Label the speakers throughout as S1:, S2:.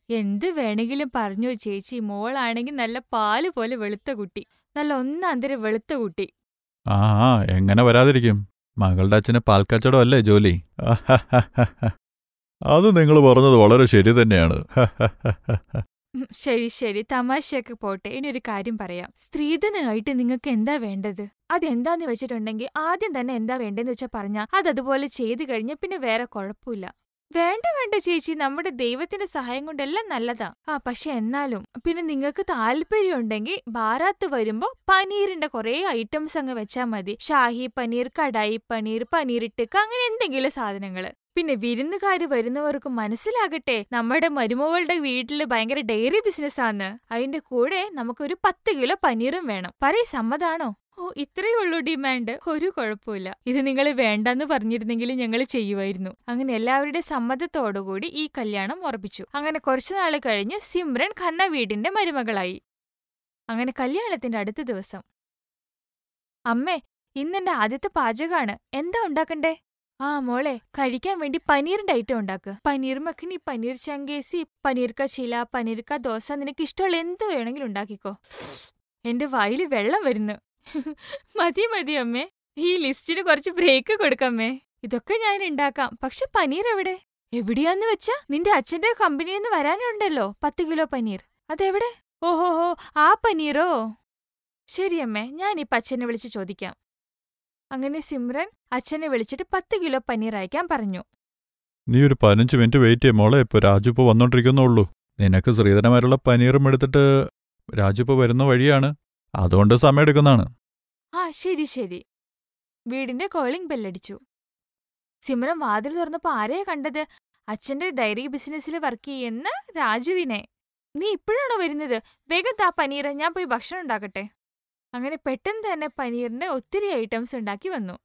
S1: എന്ത് വേണമെങ്കിലും പറഞ്ഞോ ചേച്ചി. മോളാണെങ്കിൽ നല്ല പാല് പോലെ വെളുത്ത കുട്ടി, നല്ല ഒന്നാന്തരം വെളുത്ത കുട്ടി.
S2: ആ എങ്ങനെ വരാതിരിക്കും? മകളുടെ അച്ഛന് പാൽക്കച്ചവടം അല്ലേ ജോലി. അത് നിങ്ങൾ പറഞ്ഞത് വളരെ ശരി തന്നെയാണ്.
S1: ശരി ശരി, തമാശയൊക്കെ പോട്ടെ. ഇനി ഒരു കാര്യം പറയാം. സ്ത്രീധനമായിട്ട് നിങ്ങൾക്ക് എന്താ വേണ്ടത്? അതെന്താന്ന് വെച്ചിട്ടുണ്ടെങ്കിൽ ആദ്യം തന്നെ എന്താ വേണ്ടെന്ന് വെച്ചാൽ പറഞ്ഞാൽ അതതുപോലെ ചെയ്തു കഴിഞ്ഞാൽ പിന്നെ വേറെ കുഴപ്പമില്ല. വേണ്ട വേണ്ട ചേച്ചി, നമ്മുടെ ദൈവത്തിന്റെ സഹായം കൊണ്ടെല്ലാം നല്ലതാ. പക്ഷെ എന്നാലും പിന്നെ നിങ്ങൾക്ക് താല്പര്യം ഉണ്ടെങ്കിൽ ബാരാത്ത് വരുമ്പോ പനീറിന്റെ കുറെ ഐറ്റംസ് അങ്ങ് വെച്ചാ മതി. ഷാഹി പനീർ, കടായി പനീർ, പനീർ ടിക്ക, അങ്ങനെ എന്തെങ്കിലും സാധനങ്ങള്. പിന്നെ വിരുന്നുകാര് വരുന്നവർക്ക് മനസ്സിലാകട്ടെ നമ്മുടെ മരുമകളുടെ വീട്ടില് ഭയങ്കര ഡയറി ബിസിനസ്സാന്ന്. അതിന്റെ കൂടെ നമുക്കൊരു 10 കിലോ പനീറും വേണം. സമ്മതാണോ? ഇത്രയേ ഉള്ളൂ ഡിമാൻഡ്. ഒരു കുഴപ്പമില്ല. ഇത് നിങ്ങൾ വേണ്ടെന്ന് പറഞ്ഞിരുന്നെങ്കിൽ ഞങ്ങൾ ചെയ്യുമായിരുന്നു. അങ്ങനെ എല്ലാവരുടെ സമ്മതത്തോടുകൂടി ഈ കല്യാണം ഉറപ്പിച്ചു. അങ്ങനെ കുറച്ചുനാള് കഴിഞ്ഞ് സിമ്രൻ ഖന്ന വീടിന്റെ മരുമകളായി. അങ്ങനെ കല്യാണത്തിന്റെ അടുത്ത ദിവസം, അമ്മേ ഇന്നെന്റെ ആദ്യത്തെ പാചകമാണ്, എന്താ ഉണ്ടാക്കണ്ടേ? മോളെ, കഴിക്കാൻ വേണ്ടി പനീറിന്റെ ഐറ്റം ഉണ്ടാക്ക്. പനീർ മഖനി, പനീർ ചങ്കേസി, പനീർ ക ചില, പനീർ ക ദോശ, നിനക്ക് ഇഷ്ടമുള്ള എന്ത് വേണമെങ്കിലും ഉണ്ടാക്കിക്കോ. എന്റെ വായില് വെള്ളം വരുന്നു. മതി മതി അമ്മേ, ഈ ലിസ്റ്റിന് കുറച്ച് ബ്രേക്ക് കൊടുക്കമ്മേ. ഇതൊക്കെ ഞാൻ ഉണ്ടാക്കാം, പക്ഷെ പനീർ എവിടെ? എവിടെയാന്ന് വെച്ചാ നിന്റെ അച്ഛന്റെ കമ്പനിയിൽ നിന്ന് വരാനുണ്ടല്ലോ 10 കിലോ പനീർ. അതെവിടെ? ഓഹോഹോ, ആ പനീറോ? ശരിയമ്മേ, ഞാൻ ഈ അച്ഛനെ വിളിച്ച് ചോദിക്കാം. അങ്ങനെ സിമ്രൻ അച്ഛനെ വിളിച്ചിട്ട് 10 കിലോ പനീർ അയക്കാൻ പറഞ്ഞു.
S2: നീ ഒരു 15 മിനിറ്റ് വെയിറ്റ് ചെയ്യ മോളെ, ഇപ്പൊ രാജു ഇപ്പൊ വന്നോണ്ടിരിക്കുന്നുള്ളൂ. നിനക്ക് ശ്രീധരമായിട്ടുള്ള പനീറും എടുത്തിട്ട് രാജു ഇപ്പൊ വരുന്ന വഴിയാണ്, അതുകൊണ്ട് സമയം എടുക്കുന്നതാണ്.
S1: ശരി ശരി. വീടിന്റെ കോളിംഗ് ബെല്ലടിച്ചു. സിമ്രൻ വാതിൽ തുറന്നപ്പോ ആരെയാ കണ്ടത്? അച്ഛന്റെ ഡയറി ബിസിനസ്സിൽ വർക്ക് ചെയ്യുന്ന രാജുവിനെ. നീ ഇപ്പോഴാണോ വരുന്നത്? വേഗം താ പനീർ, ഞാൻ പോയി ഭക്ഷണം ഉണ്ടാക്കട്ടെ. അങ്ങനെ പെട്ടെന്ന് തന്നെ പനീറിന്റെ ഒത്തിരി ഐറ്റംസ് ഉണ്ടാക്കി വന്നു.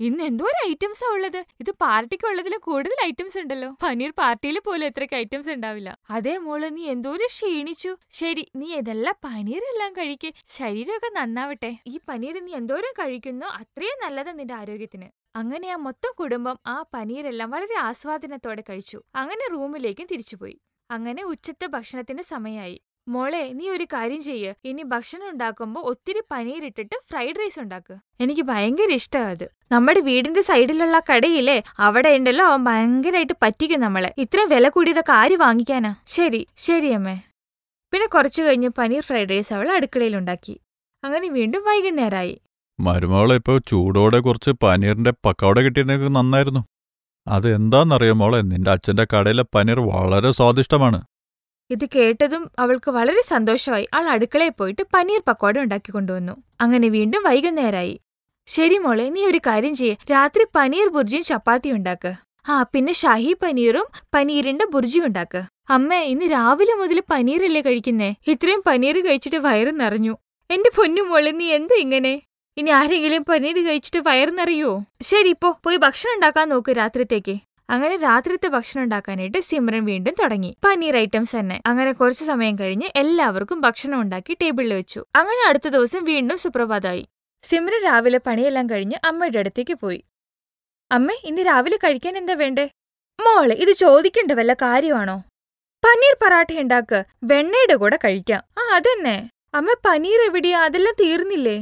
S1: ഇന്ന് എന്തോരം ഐറ്റംസാ ഉള്ളത്! ഇത് പാർട്ടിക്കുള്ളതിലും കൂടുതൽ ഐറ്റംസ് ഉണ്ടല്ലോ. പനീർ പാർട്ടിയിൽ പോലും എത്രയ്ക്ക് ഐറ്റംസ് ഉണ്ടാവില്ല. അതേ മോള്, നീ എന്തോരം ക്ഷീണിച്ചു. ശരി, നീ ഇതെല്ലാം പനീരെല്ലാം കഴിക്ക്, ശരീരമൊക്കെ നന്നാവട്ടെ. ഈ പനീർ നീ എന്തോരം കഴിക്കുന്നോ അത്രയും നല്ലതാ നിന്റെ ആരോഗ്യത്തിന്. അങ്ങനെ ആ മൊത്തം കുടുംബം ആ പനീരെല്ലാം വളരെ ആസ്വാദനത്തോടെ കഴിച്ചു. അങ്ങനെ റൂമിലേക്കും തിരിച്ചുപോയി. അങ്ങനെ ഉച്ചത്തെ ഭക്ഷണത്തിന് സമയമായി. മോളെ, നീ ഒരു കാര്യം ചെയ്യ്, ഇനി ഭക്ഷണം ഉണ്ടാക്കുമ്പോ ഒത്തിരി പനീർ ഇട്ടിട്ട് ഫ്രൈഡ് റൈസ് ഉണ്ടാക്ക്. എനിക്ക് ഭയങ്കര ഇഷ്ടം അത്. നമ്മുടെ വീടിന്റെ സൈഡിലുള്ള കടയില്ലേ, അവിടെ ഉണ്ടല്ലോ, അവൻ ഭയങ്കരമായിട്ട് പറ്റിക്കും നമ്മളെ. ഇത്രയും വില കൂടിയതൊക്കെ ആര് വാങ്ങിക്കാനാ? ശരി ശരി അമ്മേ. പിന്നെ കുറച്ചു കഴിഞ്ഞ് പനീർ ഫ്രൈഡ് റൈസ് അവൾ അടുക്കളയിൽ ഉണ്ടാക്കി. അങ്ങനെ വീണ്ടും വൈകുന്നേരമായി.
S2: മരുമോളെ, ഇപ്പൊ ചൂടോടെ കുറച്ച് പനീറിന്റെ പക്കവട കിട്ടിയിരുന്നെങ്കിൽ നന്നായിരുന്നു. അത് എന്താന്നറിയോ മോളെ, നിന്റെ അച്ഛന്റെ കടയിലെ പനീർ വളരെ സ്വാദിഷ്ടമാണ്.
S1: ഇത് കേട്ടതും അവൾക്ക് വളരെ സന്തോഷമായി. അവൾ അടുക്കളയിൽ പോയിട്ട് പനീർ പക്കോട ഉണ്ടാക്കി കൊണ്ടുവന്നു. അങ്ങനെ വീണ്ടും വൈകുന്നേരമായി. ശരി മോളെ, നീ ഒരു കാര്യം ചെയ്യ്, രാത്രി പനീർ ബുർജിയും ചപ്പാത്തി ഉണ്ടാക്ക്. പിന്നെ ഷാഹി പനീറും പനീറിന്റെ ബുർജിയും ഉണ്ടാക്ക്. അമ്മേ, ഇന്ന് രാവിലെ മുതൽ പനീറല്ലേ കഴിക്കുന്നേ? ഇത്രയും പനീർ കഴിച്ചിട്ട് വയറ് നിറഞ്ഞു. എന്റെ പൊന്നു മോളെ, നീ എന്താ ഇങ്ങനെ? ഇനി ആരെങ്കിലും പനീർ കഴിച്ചിട്ട് വയറ് നിറയോ? ശരി, ഇപ്പോ പോയി ഭക്ഷണം ഉണ്ടാക്കാൻ നോക്ക് രാത്രിത്തേക്ക്. അങ്ങനെ രാത്രിത്തെ ഭക്ഷണം ഉണ്ടാക്കാനായിട്ട് സിമ്രൻ വീണ്ടും തുടങ്ങി. പനീർ ഐറ്റംസ് തന്നെ. അങ്ങനെ കുറച്ചു സമയം കഴിഞ്ഞ് എല്ലാവർക്കും ഭക്ഷണം ഉണ്ടാക്കി ടേബിളിൽ വെച്ചു. അങ്ങനെ അടുത്ത ദിവസം വീണ്ടും സുപ്രഭാതമായി. സിമ്രൻ രാവിലെ പണിയെല്ലാം കഴിഞ്ഞ് അമ്മയുടെ അടുത്തേക്ക് പോയി. അമ്മേ, ഇന്ന് രാവിലെ കഴിക്കാൻ എന്താ വേണ്ടേ? മോളെ, ഇത് ചോദിക്കേണ്ട വല്ല കാര്യമാണോ? പനീർ പറാഠ ഉണ്ടാക്ക്, വെണ്ണയുടെ കൂടെ കഴിക്കാം. അതന്നെ. അമ്മ, പനീർ എവിടെയാ? അതെല്ലാം തീർന്നില്ലേ?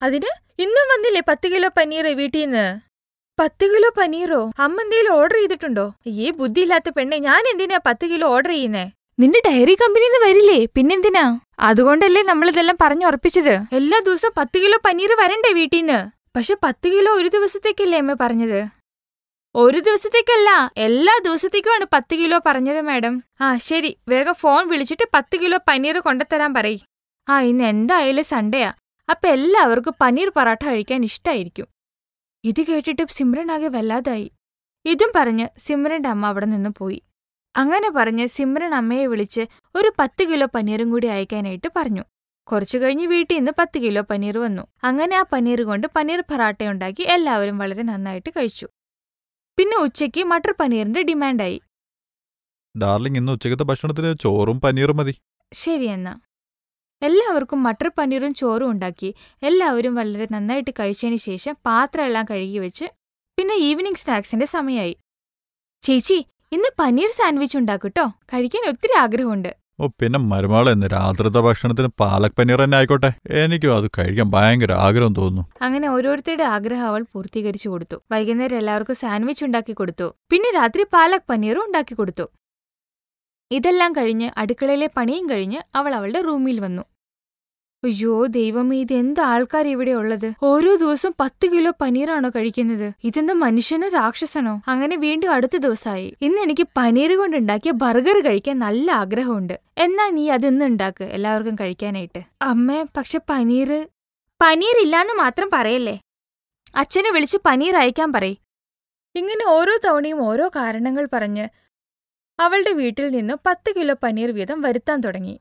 S1: അതിന് ഇന്നും വന്നില്ലേ 10 കിലോ പനീർ വീട്ടീന്ന്? 10 കിലോ പനീറോ? അമ്മ എന്തേലും ഓർഡർ ചെയ്തിട്ടുണ്ടോ? ഈ ബുദ്ധിയില്ലാത്ത പെണ്ണെ, ഞാൻ എന്തിനാ 10 കിലോ ഓർഡർ ചെയ്യുന്നേ? നിന്റെ ഡയറി കമ്പനിന്ന് വരില്ലേ, പിന്നെന്തിനാ? അതുകൊണ്ടല്ലേ നമ്മളിതെല്ലാം പറഞ്ഞുറപ്പിച്ചത്. എല്ലാ ദിവസവും 10 കിലോ പനീർ വരണ്ടേ വീട്ടീന്ന്? പക്ഷെ 10 കിലോ ഒരു ദിവസത്തേക്കല്ലേ അമ്മ പറഞ്ഞത്? ഒരു ദിവസത്തേക്കല്ല, എല്ലാ ദിവസത്തേക്കുമാണ് 10 കിലോ പറഞ്ഞത് മാഡം. ശരി, വേഗം ഫോൺ വിളിച്ചിട്ട് 10 കിലോ പനീർ കൊണ്ടുതരാൻ പറയ്. ഇന്ന് എന്തായാലും സൺഡേയാ, അപ്പൊ എല്ലാവർക്കും പനീർ പറാഠ കഴിക്കാൻ ഇഷ്ടായിരിക്കും. ഇത് കേട്ടിട്ട് സിമ്രൻ ആകെ വല്ലാതായി. ഇതും പറഞ്ഞ് സിമ്രന്റെ അമ്മ അവിടെ നിന്ന് പോയി. അങ്ങനെ പറഞ്ഞ് സിമ്രൻ അമ്മയെ വിളിച്ച് ഒരു 10 കിലോ പനീറും കൂടി അയക്കാനായിട്ട് പറഞ്ഞു. കുറച്ചു കഴിഞ്ഞ് വീട്ടിൽ നിന്ന് 10 കിലോ പനീർ വന്നു. അങ്ങനെ ആ പനീർ കൊണ്ട് പനീർ പറാട്ട ഉണ്ടാക്കി എല്ലാവരും വളരെ നന്നായിട്ട് കഴിച്ചു. പിന്നെ ഉച്ചയ്ക്ക് മട്ടർ പനീറിന്റെ ഡിമാൻഡായി.
S2: ഡാർലിംഗ്, ഇന്ന് ഉച്ചക്കത്തെ ഭക്ഷണത്തിന് ചോറും പനീറും മതി.
S1: ശരിയെന്നാ. എല്ലാവർക്കും മട്ടർ പനീറും ചോറും ഉണ്ടാക്കി എല്ലാവരും വളരെ നന്നായിട്ട് കഴിച്ചതിന് ശേഷം പാത്രമെല്ലാം കഴുകി വെച്ച് പിന്നെ ഈവനിങ് സ്നാക്സിന്റെ സമയമായി. ചേച്ചി, ഇന്ന് പനീർ സാൻഡ്വിച്ച് ഉണ്ടാക്കൂട്ടോ. കഴിക്കാൻ ഒത്തിരി ആഗ്രഹമുണ്ട്.
S2: ഓ പിന്നെ മരുമകളെ, ഇന്ന് രാത്രിത്തെ ഭക്ഷണത്തിന് പാലക് പനീർ തന്നെ ആയിക്കോട്ടെ. എനിക്കും അത് കഴിക്കാൻ ഭയങ്കര ആഗ്രഹം തോന്നുന്നു.
S1: അങ്ങനെ ഓരോരുത്തരുടെ ആഗ്രഹം അവൾ പൂർത്തീകരിച്ചു കൊടുത്തു. വൈകുന്നേരം എല്ലാവർക്കും സാൻഡ്വിച്ച് ഉണ്ടാക്കി കൊടുത്തു. പിന്നെ രാത്രി പാലക് പനീറും ഉണ്ടാക്കി കൊടുത്തു. ഇതെല്ലാം കഴിഞ്ഞ് അടുക്കളയിലെ പണിയും കഴിഞ്ഞ് അവൾ അവളുടെ റൂമിൽ വന്നു. അയ്യോ ദൈവമേ, ഇതെന്ത് ആൾക്കാർ ഇവിടെ ഉള്ളത്? ഓരോ ദിവസം 10 കിലോ പനീറാണോ കഴിക്കുന്നത്? ഇതെന്താ മനുഷ്യനോ രാക്ഷസനോ? അങ്ങനെ വീണ്ടും അടുത്ത ദിവസമായി. ഇന്ന് എനിക്ക് പനീർ കൊണ്ടുണ്ടാക്കിയ ബർഗർ കഴിക്കാൻ നല്ല ആഗ്രഹമുണ്ട്. എന്നാ നീ അതിന്ന് ഉണ്ടാക്ക് എല്ലാവർക്കും കഴിക്കാനായിട്ട്. അമ്മേ, പക്ഷെ പനീർ ഇല്ലാന്ന് മാത്രം പറയല്ലേ. അച്ഛനെ വിളിച്ച് പനീർ അയക്കാൻ പറയ്. ഇങ്ങനെ ഓരോ തവണയും ഓരോ കാരണങ്ങൾ പറഞ്ഞ് അവളുടെ വീട്ടിൽ നിന്ന് 10 കിലോ പനീർ വീതം വരുത്താൻ തുടങ്ങി.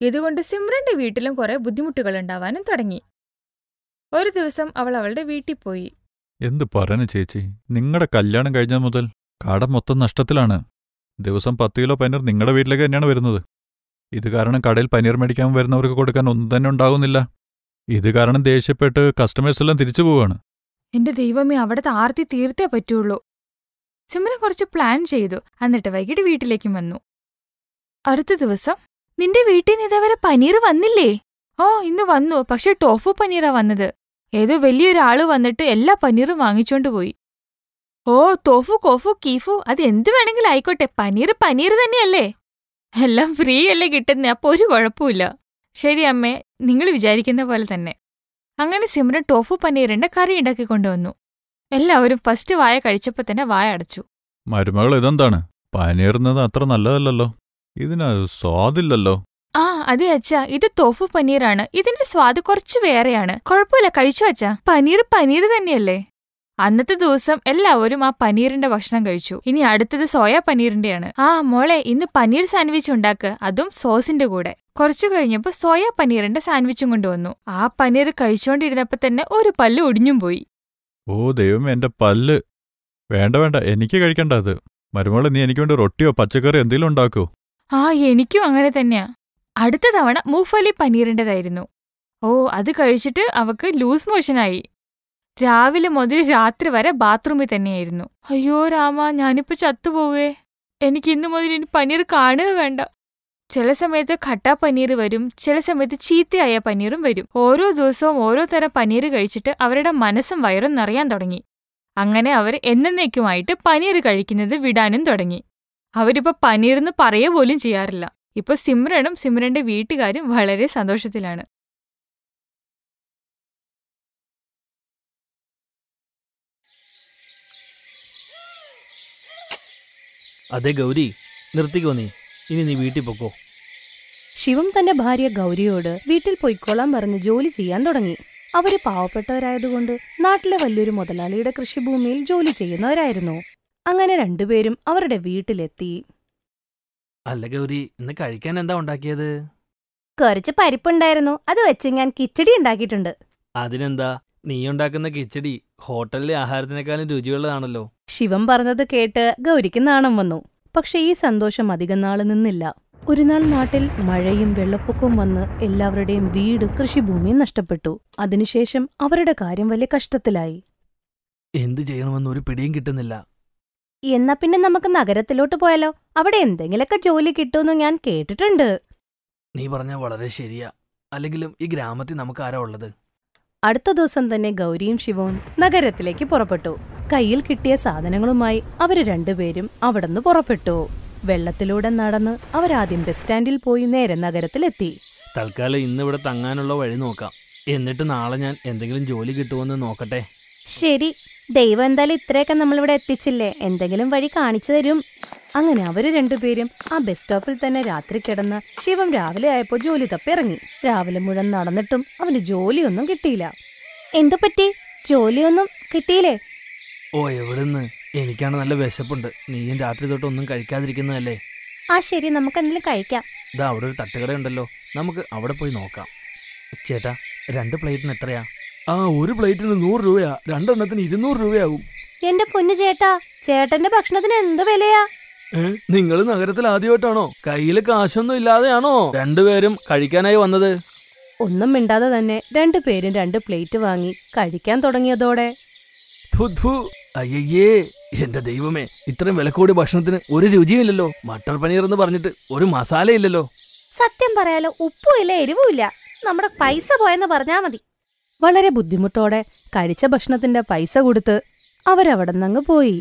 S1: ഇതുകൊണ്ട് സിമ്രന്റെ വീട്ടിലും കുറെ ബുദ്ധിമുട്ടുകൾ ഉണ്ടാവാനും തുടങ്ങി. ഒരു ദിവസം അവൾ അവളുടെ വീട്ടിൽ പോയി.
S2: എന്ത് പറഞ്ഞു ചേച്ചി, നിങ്ങളുടെ കല്യാണം കഴിഞ്ഞ മുതൽ കട മൊത്തം നഷ്ടത്തിലാണ്. ദിവസം 10 കിലോ പനീർ നിങ്ങളുടെ വീട്ടിലേക്ക് തന്നെയാണ് വരുന്നത്. ഇത് കാരണം കടയിൽ പനീർ മേടിക്കാൻ വരുന്നവർക്ക് കൊടുക്കാൻ ഒന്നും തന്നെ ഉണ്ടാകുന്നില്ല. ഇത് കാരണം ദേഷ്യപ്പെട്ട് കസ്റ്റമേഴ്സ് എല്ലാം തിരിച്ചു പോവുകയാണ്.
S1: എന്റെ ദൈവമേ, അവിടത്തെ ആർത്തി തീർത്തേ പറ്റുള്ളൂ. സിമ്രൻ കുറച്ച് പ്ലാൻ ചെയ്തു. എന്നിട്ട് വൈകിട്ട് വീട്ടിലേക്കും വന്നു. അടുത്ത ദിവസം, നിന്റെ വീട്ടിൽ നിന്ന് ഇതേവരെ പനീർ വന്നില്ലേ? ഓ, ഇന്ന് വന്നു. പക്ഷെ ടോഫു പനീറാ വന്നത്. ഏതോ വലിയൊരാള് വന്നിട്ട് എല്ലാ പനീറും വാങ്ങിച്ചോണ്ട് പോയി. ഓ, തോഫു കോഫു കീഫു അത് എന്ത് വേണമെങ്കിലും ആയിക്കോട്ടെ, പനീർ തന്നെയല്ലേ. എല്ലാം ഫ്രീ അല്ലേ കിട്ടുന്നേ, അപ്പൊ ഒരു കുഴപ്പമില്ല. ശരി അമ്മേ, നിങ്ങൾ വിചാരിക്കുന്ന പോലെ തന്നെ. അങ്ങനെ സിമ്രൻ ടോഫു പനീറിന്റെ കറി ഉണ്ടാക്കി കൊണ്ടുവന്നു. എല്ലാവരും ഫസ്റ്റ് വായ കഴിച്ചപ്പോ തന്നെ വായ അടച്ചു.
S2: മരുമകൾ ഇതെന്താണ്? പനീറുന്നത് അത്ര നല്ലതല്ലല്ലോ. ഇതിന് സ്വാദില്ലല്ലോ.
S1: ആ അതെ അച്ഛാ, ഇത് തോഫു പനീറാണ്. ഇതിന്റെ സ്വാദ് കുറച്ചു വേറെയാണ്. കുഴപ്പമില്ല, കഴിച്ചു അച്ഛാ. പനീർ തന്നെയല്ലേ. അന്നത്തെ ദിവസം എല്ലാവരും ആ പനീറിന്റെ ഭക്ഷണം കഴിച്ചു. ഇനി അടുത്തത് സോയാ പനീറിന്റെയാണ്. ആ മോളെ, ഇന്ന് പനീർ സാൻഡ്വിച്ച് ഉണ്ടാക്ക്, അതും സോസിന്റെ കൂടെ. കുറച്ചു കഴിഞ്ഞപ്പോ സോയാ പനീറിന്റെ സാൻഡ്വിച്ചും കൊണ്ടുവന്നു. ആ പനീർ കഴിച്ചോണ്ടിരുന്നപ്പോ തന്നെ ഒരു പല്ല് ഒടിഞ്ഞും പോയി.
S2: ഓ ദൈവം, എന്റെ പല്ല്. വേണ്ട, എനിക്ക് കഴിക്കണ്ട അത്. മരുമകളെ, നീ എനിക്ക് വേണ്ടി റൊട്ടിയോ പച്ചക്കറി എന്തെങ്കിലും ഉണ്ടാക്കോ?
S1: ആ എനിക്കും അങ്ങനെ തന്നെയാ. അടുത്ത തവണ മൂഫലി പനീറിന്റേതായിരുന്നു. ഓ, അത് കഴിച്ചിട്ട് അവക്ക് ലൂസ് മോഷനായി. രാവിലെ മുതൽ രാത്രി വരെ ബാത്റൂമിൽ തന്നെയായിരുന്നു. അയ്യോ രാമ, ഞാനിപ്പോ ചത്തുപോവേ. എനിക്ക് ഇന്നു മുതൽ ഇനി പനീർ കാണുക വേണ്ട. ചില സമയത്ത് ഖട്ടാ പനീർ വരും, ചില സമയത്ത് ചീത്തയായ പനീറും വരും. ഓരോ ദിവസവും ഓരോ തരം പനീർ കഴിച്ചിട്ട് അവരുടെ മനസ്സും വയറും നിറയാൻ തുടങ്ങി. അങ്ങനെ അവർ എന്നേക്കുമായിട്ട് പനീർ കഴിക്കുന്നത് വിടാനും തുടങ്ങി. അവരിപ്പോ പനീർന്ന് പറയുക പോലും ചെയ്യാറില്ല. ഇപ്പൊ സിമ്രനും സിമ്രന്റെ വീട്ടുകാരും വളരെ സന്തോഷത്തിലാണ്.
S3: അതെ ഗൗരി, നിർത്തിക്കോ നീ. ഇനി നീ വീട്ടിൽ പൊക്കോ.
S4: ശിവം തന്റെ ഭാര്യ ഗൗരിയോട് വീട്ടിൽ പൊയ്ക്കോളാൻ പറഞ്ഞ് ജോലി ചെയ്യാൻ തുടങ്ങി. അവര് പാവപ്പെട്ടവരായതുകൊണ്ട് നാട്ടിലെ വലിയൊരു മുതലാളിയുടെ കൃഷിഭൂമിയിൽ ജോലി ചെയ്യുന്നവരായിരുന്നു. അങ്ങനെ രണ്ടുപേരും അവരുടെ വീട്ടിലെത്തി.
S3: അല്ല ഗൗരി, ഇന്ന് കഴിക്കാൻ എന്താ ഉണ്ടാക്കിയത്?
S4: കുറച്ച് പരിപ്പുണ്ടായിരുന്നു, അത് വെച്ച് ഞാൻ കിച്ചടി ഉണ്ടാക്കിയിട്ടുണ്ട്.
S3: അതിനെന്താ, നീ ഉണ്ടാക്കുന്ന കിച്ചടി ഹോട്ടലിലെ ആഹാരത്തിനേക്കാളും രുചിയുള്ളതാണല്ലോ.
S4: ശിവം പറഞ്ഞത് കേട്ട് ഗൗരിക്ക് നാണം വന്നു. പക്ഷെ ഈ സന്തോഷം അധികം നാള് നിന്നില്ല. ഒരു നാൾ നാട്ടിൽ മഴയും വെള്ളപ്പൊക്കവും വന്ന് എല്ലാവരുടെയും വീടും കൃഷിഭൂമിയും നഷ്ടപ്പെട്ടു. അതിനുശേഷം അവരുടെ കാര്യം വലിയ കഷ്ടത്തിലായി.
S3: എന്തു ചെയ്യണമെന്ന് ഒരു പിടിയും കിട്ടുന്നില്ല.
S4: എന്നാ പിന്നെ നമുക്ക് നഗരത്തിലോട്ട് പോയാലോ? അവിടെ എന്തെങ്കിലൊക്കെ ജോലി കിട്ടുമെന്ന് ഞാൻ കേട്ടിട്ടുണ്ട്.
S3: നീ പറഞ്ഞ വളരെ ശരിയാ. അല്ലെങ്കിലും ഈ ഗ്രാമത്തിൽ നമുക്ക് ആരാ ഉള്ളത്?
S4: അടുത്ത ദിവസം തന്നെ ഗൗരിയും ശിവവും നഗരത്തിലേക്ക് പുറപ്പെട്ടു. കയ്യിൽ കിട്ടിയ സാധനങ്ങളുമായി അവര് രണ്ടുപേരും അവിടുന്ന് പുറപ്പെട്ടു. വെള്ളത്തിലൂടെ നടന്ന് അവരാദ്യം ബസ് സ്റ്റാൻഡിൽ പോയി നേരെ നഗരത്തിലെത്തി.
S3: തൽക്കാലം ഇന്നിവിടെ തങ്ങാനുള്ള വഴി നോക്കാം. എന്നിട്ട് നാളെ ഞാൻ എന്തെങ്കിലും ജോലി കിട്ടുമെന്ന് നോക്കട്ടെ.
S4: ശരി, ദൈവം എന്തായാലും ഇത്രയൊക്കെ നമ്മളിവിടെ എത്തിച്ചില്ലേ, എന്തെങ്കിലും വഴി കാണിച്ചു തരും. അങ്ങനെ അവര് രണ്ടുപേരും ആ ബസ് സ്റ്റോപ്പിൽ തന്നെ രാത്രി കിടന്ന് ശിവം രാവിലെ ആയപ്പോ ജോലി തപ്പി ഇറങ്ങി. രാവിലെ മുഴുവൻ നടന്നിട്ടും അവന് ജോലിയൊന്നും കിട്ടിയില്ല. എന്തു പറ്റി? ജോലിയൊന്നും കിട്ടിയില്ലേ?
S3: ഓ എവിടുന്ന്, എനിക്കാണ് നല്ല വിശപ്പുണ്ട്. നീയും രാത്രി തൊട്ട് ഒന്നും കഴിക്കാതിരിക്കുന്നതല്ലേ.
S4: ആ ശരി, നമുക്ക് എന്തെങ്കിലും കഴിക്കാം.
S3: ഇതാ അവിടെ ഒരു തട്ടുകട ഉണ്ടല്ലോ, നമുക്ക് അവിടെ പോയി നോക്കാം. ചേട്ടാ, 2 പ്ലേറ്റിന് എത്രയാ? ആ, ഒരു പ്ലേറ്റിന് 100 രൂപയാ, 2 എണ്ണത്തിന് 200 രൂപയാകും.
S4: എന്റെ പൊന്നു ചേട്ടാ, ചേട്ടന്റെ ഭക്ഷണത്തിന് എന്ത് വിലയാ?
S3: നിങ്ങൾ നഗരത്തിൽ ആദ്യമായിട്ടാണോ? കയ്യില് കാശൊന്നും ഇല്ലാതെയാണോ രണ്ടുപേരും കഴിക്കാനായി വന്നത്?
S4: ഒന്നും മിണ്ടാതെ തന്നെ രണ്ടുപേരും 2 പ്ലേറ്റ് വാങ്ങി കഴിക്കാൻ തുടങ്ങിയതോടെ
S3: ഥു ഥു. അയ്യയ്യേ, എന്റെ ദൈവമേ, ഇത്രയും വില കൂടിയ ഭക്ഷണത്തിന് ഒരു രുചിയില്ലല്ലോ. മട്ടർ പനീർ എന്ന് പറഞ്ഞിട്ട് ഒരു മസാലയില്ലല്ലോ.
S4: സത്യം പറയാലോ, ഉപ്പും ഇല്ല എരിവും ഇല്ല. നമ്മുടെ പൈസ പോയെന്ന് പറഞ്ഞാ മതി. വളരെ ബുദ്ധിമുട്ടോടെ കഴിച്ച ഭക്ഷണത്തിന്റെ പൈസ കൊടുത്ത് അവരവിടെ നിന്നങ്ങ് പോയി.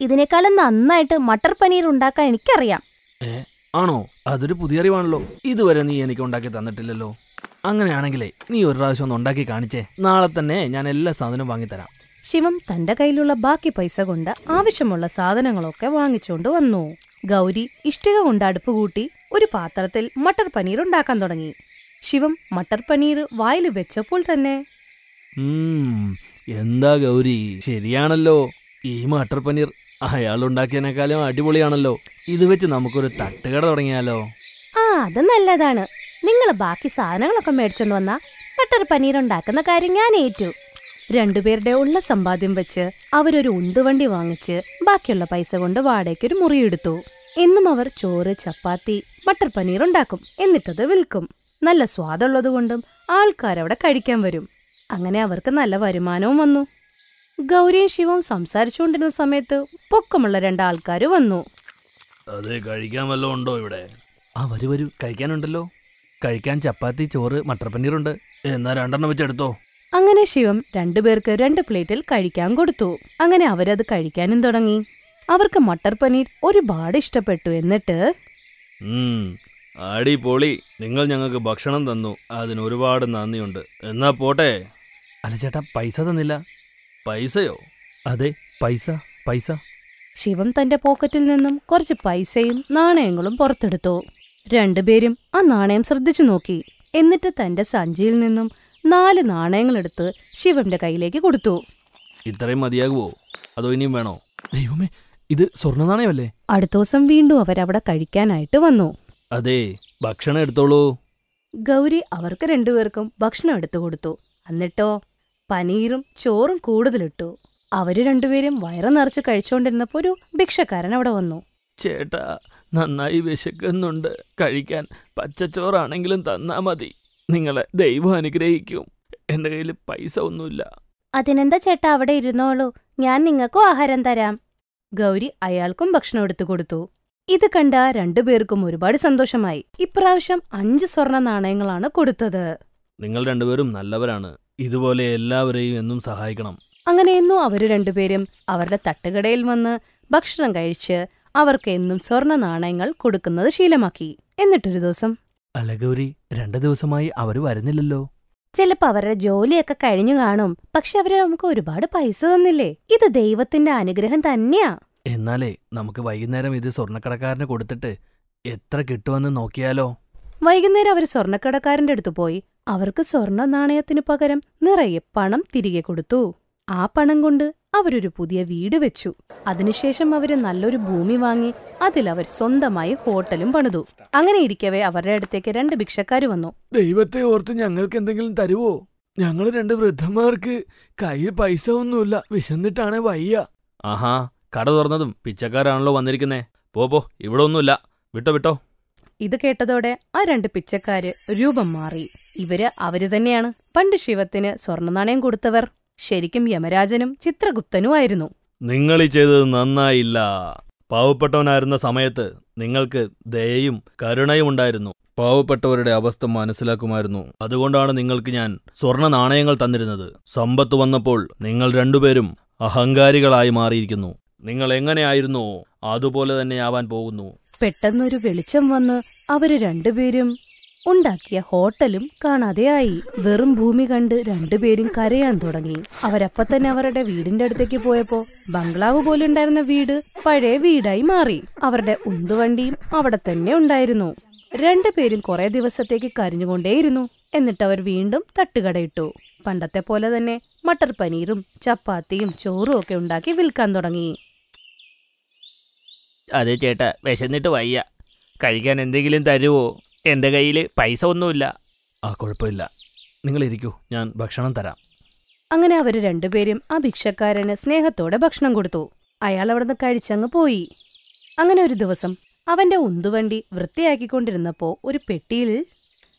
S4: ഇതിനേക്കാളും നന്നായിട്ട് മട്ടർ പനീർ ഉണ്ടാക്കാൻ എനിക്കറിയാം.
S3: ആണോ? അതൊരു പുതിയ അറിവാണല്ലോ. ഇതുവരെ നീ എനിക്ക് ഉണ്ടാക്കി തന്നിട്ടില്ലല്ലോ. അങ്ങനെയാണെങ്കിലേ നീ ഒരു പ്രാവശ്യം ഒന്ന് ഉണ്ടാക്കി കാണിച്ചേ. നാളെ തന്നെ ഞാൻ എല്ലാ സാധനവും വാങ്ങിത്തരാം.
S4: ശിവം തന്റെ കയ്യിലുള്ള ബാക്കി പൈസ കൊണ്ട് ആവശ്യമുള്ള സാധനങ്ങളൊക്കെ വാങ്ങിച്ചുകൊണ്ട് വന്നു. ഗൗരി ഇഷ്ടിക കൊണ്ട് അടുപ്പ് കൂട്ടി ഒരു പാത്രത്തിൽ മട്ടർ പനീർ ഉണ്ടാക്കാൻ തുടങ്ങി. ശിവം മട്ടർ പനീർ വായിൽ വെച്ചപ്പോൾ തന്നെ
S3: എന്താ ഗൗരി, ശരിയാണല്ലോ. ഈ മട്ടർ പനീർ അയാളുണ്ടാക്കിയതിനേക്കാളും അടിപൊളിയാണല്ലോ. ഇത് വെച്ച് നമുക്കൊരു തട്ടുകട തുടങ്ങിയാലോ?
S4: അത് നല്ലതാണ്. നിങ്ങൾ ബാക്കി സാധനങ്ങളൊക്കെ മേടിച്ചോണ്ട് വന്നാ മട്ടർ പനീർ ഉണ്ടാക്കുന്ന കാര്യം ഞാൻ ഏറ്റു. രണ്ടുപേരുടെ ഉള്ള സമ്പാദ്യം വെച്ച് അവരൊരു ഉന്തുവണ്ടി വാങ്ങിച്ച് ബാക്കിയുള്ള പൈസ കൊണ്ട് വാടകയ്ക്കൊരു മുറിയെടുത്തു. എന്നും അവർ ചോറ്, ചപ്പാത്തി, മട്ടർ പനീർ ഉണ്ടാക്കും. എന്നിട്ടത് വിൽക്കും. നല്ല സ്വാദുള്ളതുകൊണ്ടും ആൾക്കാരവിടെ കഴിക്കാൻ വരും. അങ്ങനെ അവർക്ക് നല്ല വരുമാനവും വന്നു. ഗൗരിയും ശിവവും സംസാരിച്ചുകൊണ്ടിരുന്ന സമയത്ത് പൊക്കമുള്ള രണ്ടാൾക്കാർ വന്നു.
S3: അതെ, കഴിക്കാൻ വല്ലതും ഉണ്ടോ ഇവിടെ? വരൂ, കഴിക്കാനുണ്ടല്ലോ. കഴിക്കാൻ ചപ്പാത്തി, ചോറ്, മട്ടർ പനീറുണ്ട്. എന്നാ 2 വെച്ചെടുത്തോ.
S4: അങ്ങനെ ശിവം രണ്ടുപേർക്ക് 2 പ്ലേറ്റിൽ കഴിക്കാൻ കൊടുത്തു. അങ്ങനെ അവരത് കഴിക്കാനും തുടങ്ങി. അവർക്ക് മട്ടർ പനീർ ഒരുപാട് ഇഷ്ടപ്പെട്ടു. എന്നിട്ട്
S3: അടിപൊളി, നിങ്ങൾ ഞങ്ങൾക്ക് ഭക്ഷണം തന്നു, അതിന് ഒരുപാട് നന്ദിയുണ്ട്. എന്നാ പോട്ടെ. അല്ല ചേട്ടാ, പൈസ തന്നില്ല. പൈസയോ? അതെ, പൈസ.
S4: ശിവം തന്റെ പോക്കറ്റിൽ നിന്നും കുറച്ച് പൈസയും നാണയങ്ങളും പുറത്തെടുത്തു. രണ്ടുപേരും ആ നാണയം ശ്രദ്ധിച്ചു നോക്കി. എന്നിട്ട് തന്റെ സഞ്ചിയിൽ നിന്നും 4 നാണയങ്ങളെടുത്ത് ശിവന്റെ കയ്യിലേക്ക് കൊടുത്തു.
S3: ഇത്രയും മതിയാകുവോ, അതോ ഇനിയും വേണോ? ദൈവമേ, ഇത് സ്വർണ്ണ നാണയമല്ലേ?
S4: അടുത്ത ദിവസം വീണ്ടും അവരവിടെ കഴിക്കാനായിട്ട് വന്നു.
S3: അതെ, ഭക്ഷണം എടുത്തോളൂ.
S4: ഗൗരി അവർക്ക് രണ്ടുപേർക്കും ഭക്ഷണം എടുത്തു കൊടുത്തു. എന്നിട്ടോ പനീറും ചോറും കൂടുതലിട്ടു. അവര് രണ്ടുപേരും വയറ് നിറച്ച് കഴിച്ചുകൊണ്ടിരുന്നപ്പോ ഒരു ഭിക്ഷക്കാരൻ അവിടെ വന്നു.
S3: ചേട്ടാ, നന്നായി വിശക്കുന്നുണ്ട്. കഴിക്കാൻ പച്ചച്ചോറാണെങ്കിലും തന്നാ മതി. നിങ്ങളെ ദൈവം അനുഗ്രഹിക്കും. എന്റെ കയ്യിൽ പൈസ ഒന്നുമില്ല.
S4: അതിനെന്താ ചേട്ടാ, അവിടെ ഇരുന്നോളൂ, ഞാൻ നിങ്ങൾക്കും ആഹാരം തരാം. ഗൗരി അയാൾക്കും ഭക്ഷണം എടുത്തു കൊടുത്തു. ഇത് കണ്ട രണ്ടുപേർക്കും ഒരുപാട് സന്തോഷമായി. ഇപ്രാവശ്യം 5 സ്വർണ്ണ നാണയങ്ങളാണ് കൊടുത്തത്.
S3: നിങ്ങൾ രണ്ടുപേരും നല്ലവരാണ്. ഇതുപോലെ എല്ലാവരെയും എന്നും സഹായിക്കണം.
S4: അങ്ങനെയെന്നും അവര് രണ്ടുപേരും അവരുടെ തട്ടുകടയിൽ വന്ന് ഭക്ഷണം കഴിച്ച് അവർക്ക് എന്നും സ്വർണ്ണ നാണയങ്ങൾ കൊടുക്കുന്നത് ശീലമാക്കി. എന്നിട്ടൊരു ദിവസം,
S3: അല്ല ഗൗരി, 2 ദിവസമായി അവര് വരുന്നില്ലല്ലോ.
S4: ചിലപ്പോ അവരുടെ ജോലിയൊക്കെ കഴിഞ്ഞു കാണും. പക്ഷെ അവര് നമുക്ക് ഒരുപാട് പൈസ തന്നില്ലേ. ഇത് ദൈവത്തിന്റെ അനുഗ്രഹം തന്നെയാ.
S3: എന്നാലേ നമുക്ക് വൈകുന്നേരം ഇത് സ്വർണ്ണക്കടക്കാരന് കൊടുത്തിട്ട് എത്ര കിട്ടുമെന്ന് നോക്കിയാലോ?
S4: വൈകുന്നേരം അവർ സ്വർണ്ണക്കടക്കാരന്റെ അടുത്ത് പോയി അവർക്ക് സ്വർണ്ണ നാണയത്തിനു പകരം നിറയെ പണം തിരികെ കൊടുത്തു. ആ പണം കൊണ്ട് അവരൊരു പുതിയ വീട് വെച്ചു. അതിനുശേഷം അവര് നല്ലൊരു ഭൂമി വാങ്ങി അതിലവർ സ്വന്തമായി ഹോട്ടലും പണിതു. അങ്ങനെ ഇരിക്കവേ അവരുടെ അടുത്തേക്ക് 2 ഭിക്ഷക്കാര് വന്നു.
S3: ദൈവത്തെ ഓർത്ത് ഞങ്ങൾക്ക് എന്തെങ്കിലും തരുവോ? ഞങ്ങൾ 2 വൃദ്ധന്മാർക്ക് കയ്യിൽ പൈസ ഒന്നുമില്ല. വിശന്നിട്ടാണ് വയ്യ. ആഹാ, കട തുറന്നതും പിച്ചക്കാരാണല്ലോ വന്നിരിക്കുന്നേ. പോ, ഇവിടെ ഒന്നുമില്ല. വിട്ടോ.
S4: ഇത് കേട്ടതോടെ ആ 2 പിച്ചക്കാര് രൂപം മാറി. അവര് തന്നെയാണ് പണ്ട് ശിവത്തിന് സ്വർണ്ണ നാണയം കൊടുത്തവർ. ശരിക്കും യമരാജനും ചിത്രഗുപ്തനുമായിരുന്നു.
S3: നിങ്ങൾ ഈ ചെയ്തത് നന്നായില്ല. പാവപ്പെട്ടവനായിരുന്ന സമയത്ത് നിങ്ങൾക്ക് ദയയും കരുണയും ഉണ്ടായിരുന്നു. പാവപ്പെട്ടവരുടെ അവസ്ഥ മനസ്സിലാക്കുമായിരുന്നു. അതുകൊണ്ടാണ് നിങ്ങൾക്ക് ഞാൻ സ്വർണ്ണ നാണയങ്ങൾ തന്നിരുന്നത്. സമ്പത്ത് വന്നപ്പോൾ നിങ്ങൾ രണ്ടുപേരും അഹങ്കാരികളായി മാറിയിരിക്കുന്നു. നിങ്ങൾ എങ്ങനെയായിരുന്നോ അതുപോലെ തന്നെ ആവാൻ പോകുന്നു.
S4: പെട്ടെന്നൊരു വെളിച്ചം വന്ന് അവര് രണ്ടുപേരും ഉണ്ടാക്കിയ ഹോട്ടലും കാണാതെയായി. വെറും ഭൂമി കണ്ട് രണ്ടുപേരും കരയാൻ തുടങ്ങി. അവരപ്പ തന്നെ അവരുടെ വീടിന്റെ അടുത്തേക്ക് പോയപ്പോ ബംഗ്ലാവ് പോലെ ഉണ്ടായിരുന്ന വീട് പഴയ വീടായി മാറി. അവരുടെ ഉന്തുവണ്ടിയും അവിടെ തന്നെ ഉണ്ടായിരുന്നു. രണ്ടുപേരും കുറെ ദിവസത്തേക്ക് കരഞ്ഞുകൊണ്ടേയിരുന്നു. എന്നിട്ടവർ വീണ്ടും തട്ടുകടയിട്ടു. പണ്ടത്തെ പോലെ തന്നെ മട്ടർ പനീറും ചപ്പാത്തിയും ചോറും ഒക്കെ ഉണ്ടാക്കി വിൽക്കാൻ തുടങ്ങി.
S3: അതെ ചേട്ടാ, വിശന്നിട്ട് വയ്യ. കഴിക്കാൻ എന്തെങ്കിലും തരുവോ? എൻ്റെ കയ്യിൽ പൈസ ഒന്നുമില്ല. കുഴപ്പമില്ല, നിങ്ങൾ ഇരിക്കൂ, ഞാൻ ഭക്ഷണം തരാം.
S4: അങ്ങനെ അവര് രണ്ടുപേരും ആ ഭിക്ഷക്കാരന് സ്നേഹത്തോടെ ഭക്ഷണം കൊടുത്തു. അയാൾ അവിടുന്ന് കഴിച്ചങ്ങ് പോയി. അങ്ങനെ ഒരു ദിവസം അവന്റെ ഉന്തുവണ്ടി വൃത്തിയാക്കിക്കൊണ്ടിരുന്നപ്പോ ഒരു പെട്ടിയിൽ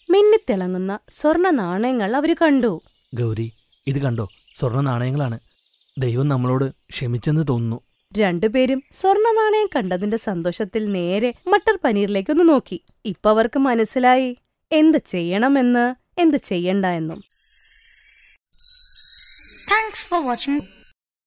S4: മിന്നിത്തിളങ്ങുന്ന സ്വർണ്ണ നാണയങ്ങൾ അവര് കണ്ടു.
S3: ഗൗരി, ഇത് കണ്ടോ? സ്വർണ്ണ നാണയങ്ങളാണ്. ദൈവം നമ്മളോട് ക്ഷമിച്ചെന്ന് തോന്നുന്നു.
S4: രണ്ടുപേരും സ്വർണ്ണ നാണയം കണ്ടതിന്റെ സന്തോഷത്തിൽ നേരെ മട്ടർ പനീറിലേക്കൊന്ന് നോക്കി. ഇപ്പൊ അവർക്ക് മനസ്സിലായി എന്ത് ചെയ്യണമെന്ന് എന്ത് ചെയ്യണ്ട എന്നും.
S5: Thanks for watching.